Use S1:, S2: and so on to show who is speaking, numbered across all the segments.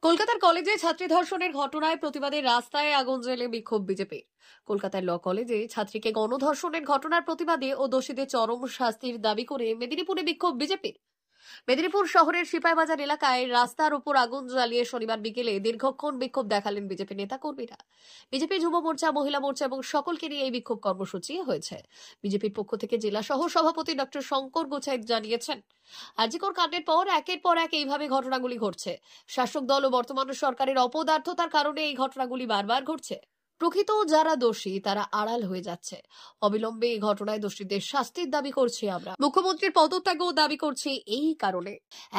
S1: কলকাতার কলেজে ছাত্রী ধর্ষণের ঘটনায় প্রতিবাদে রাস্তায় আগুন জ্বেলে বিক্ষোভ বিজেপির। কলকাতার ল কলেজে ছাত্রীকে গণধর্ষণের ঘটনার প্রতিবাদে ও দোষীদের চরম শাস্তির দাবি করে মেদিনীপুরে বিক্ষোভ বিজেপির। মেদিনীপুর শহরের সিপাহীবাজার এলাকায় রাস্তার উপর আগুন জ্বালিয়ে শনিবার বিকেলে দীর্ঘক্ষণ বিক্ষোভ দেখালেন বিজেপি নেতা কর্মীরা। বিজেপি যুব মোর্চা, মহিলা মোর্চা এবং সকলকে নিয়ে এই বিক্ষোভ কর্মসূচি হয়েছে। বিজেপির পক্ষ থেকে জেলা সহ সভাপতি ডক্টর শঙ্কর গোছাই জানিয়েছেন, আরজিকর কাণ্ডের পর একের পর এক এইভাবে ঘটনাগুলি ঘটছে। শাসক দল ও বর্তমান সরকারের অপদার্থতার কারণে এই ঘটনাগুলি বারবার ঘটছে। প্রকৃত যারা দোষী তারা আড়াল হয়ে যাচ্ছে। অবিলম্বে এই ঘটনায় দোষীদের শাস্তির দাবি করছি আমরা। মুখ্যমন্ত্রীর পদত্যাগও দাবি করছি এই কারণে।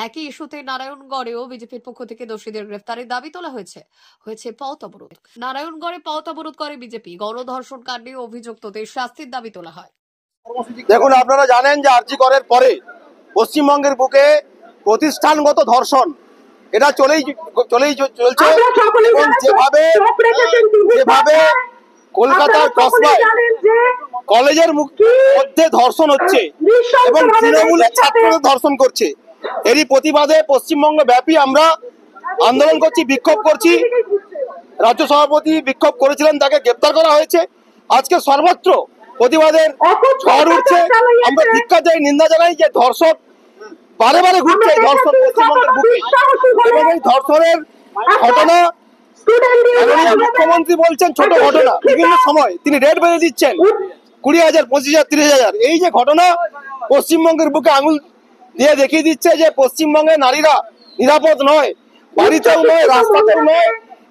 S1: একই ইস্যুতে নারায়ণগড়েও বিজেপির পক্ষ থেকে দোষীদের গ্রেফতারের দাবি তোলা হয়েছে পথ অবরোধ। নারায়ণগড়ে পথ অবরোধ করে বিজেপি। গণধর্ষণ কাণ্ডে অভিযুক্তদের শাস্তির দাবি তোলা হয়।
S2: দেখুন, আপনারা জানেন যে আরজিকরের পরে পশ্চিমবঙ্গের বুকে প্রতিষ্ঠানগত ধর্ষণ এটা চলছে এবং যেভাবে কলকাতার কসবায় কলেজের মধ্যে ধর্ষণ হচ্ছে এবং তৃণমূলের ছাত্রদের ধর্ষণ করছে, এরই প্রতিবাদে পশ্চিমবঙ্গ ব্যাপী আমরা আন্দোলন করছি, বিক্ষোভ করছি। রাজ্য সভাপতি বিক্ষোভ করেছিলেন, তাকে গ্রেপ্তার করা হয়েছে। আজকে সর্বত্র প্রতিবাদের ঝড় উঠছে। আমরা ধিক্কার জানাই, নিন্দা জানাই যে ধর্ষক বারে বারে ঘুরছে এই ধর্ষণ পশ্চিমবঙ্গের বুকে এবং এই ধর্ষণের ঘটনা মুখ্যমন্ত্রী বলছেন ছোট ঘটনা। বিভিন্ন সময় তিনি রেট বেঁধে দিচ্ছেন 20,000, 25,000, 30,000। এই যে ঘটনা পশ্চিমবঙ্গের বুকে আঙুল দিয়ে দেখিয়ে দিচ্ছে যে পশ্চিমবঙ্গের নারীরা নিরাপদ নয়, বাড়িতেও নয়, রাস্তাতেও নয়,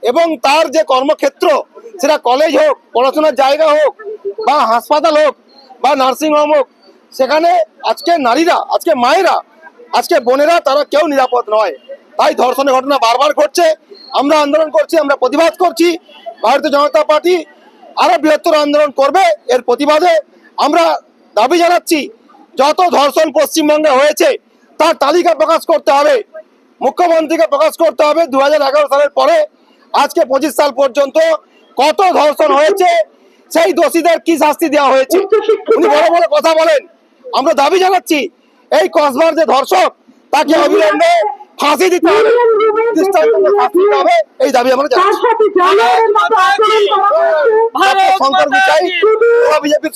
S2: এবং তার যে কর্মক্ষেত্র সেটা কলেজ হোক, পড়াশোনার জায়গা হোক, বা হাসপাতাল হোক, বা নার্সিং হোম হোক, সেখানে আজকে নারীরা, আজকে মায়েরা, আজকে বোনেরা তারা কেউ নিরাপদ নয়। তাই ধর্ষণের ঘটনা বারবার ঘটছে। আমরা আন্দোলন করছি, আমরা প্রতিবাদ করছি। ভারতীয় জনতা পার্টি আরো বৃহত্তর আন্দোলন করবে। এর প্রতিবাদে আমরা দাবি জানাচ্ছি, যত ধর্ষণ পশ্চিমবঙ্গে হয়েছে তার তালিকা প্রকাশ করতে হবে, মুখ্যমন্ত্রীকে প্রকাশ করতে হবে। 2011 সালের পরে আজকে 25 সাল পর্যন্ত কত ধর্ষণ হয়েছে, সেই দোষীদের কি শাস্তি দেওয়া হয়েছে। উনি বড় বড় কথা বলেন। আমরা দাবি জানাচ্ছি, এই কসবার যে ধর্ষক তাকে অবিলম্বে ফাঁসি দিতে হবে, এই দাবি আমরা জানাচ্ছি। বিজেপির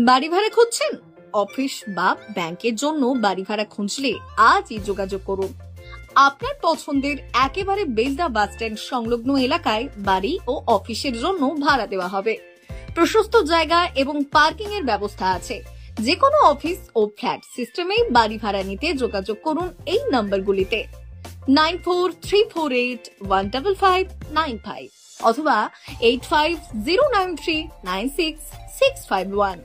S1: বাড়ি ভাড়া খুঁজছেন? অফিস বা ব্যাংকের জন্য বাড়ি ভাড়া খুঁজলে আজই যোগাযোগ করুন। আপনার পছন্দের একেবারে বেলদা বাস স্ট্যান্ড সংলগ্ন এলাকায় বাড়ি ও অফিসের জন্য ভাড়া দেওয়া হবে। প্রশস্ত জায়গা এবং পার্কিং এর ব্যবস্থা আছে। যে কোনো অফিস ও ফ্ল্যাট সিস্টেমে বাড়ি ভাড়া নিতে যোগাযোগ করুন এই নম্বরগুলিতে 9434815595 অথবা 8509396651।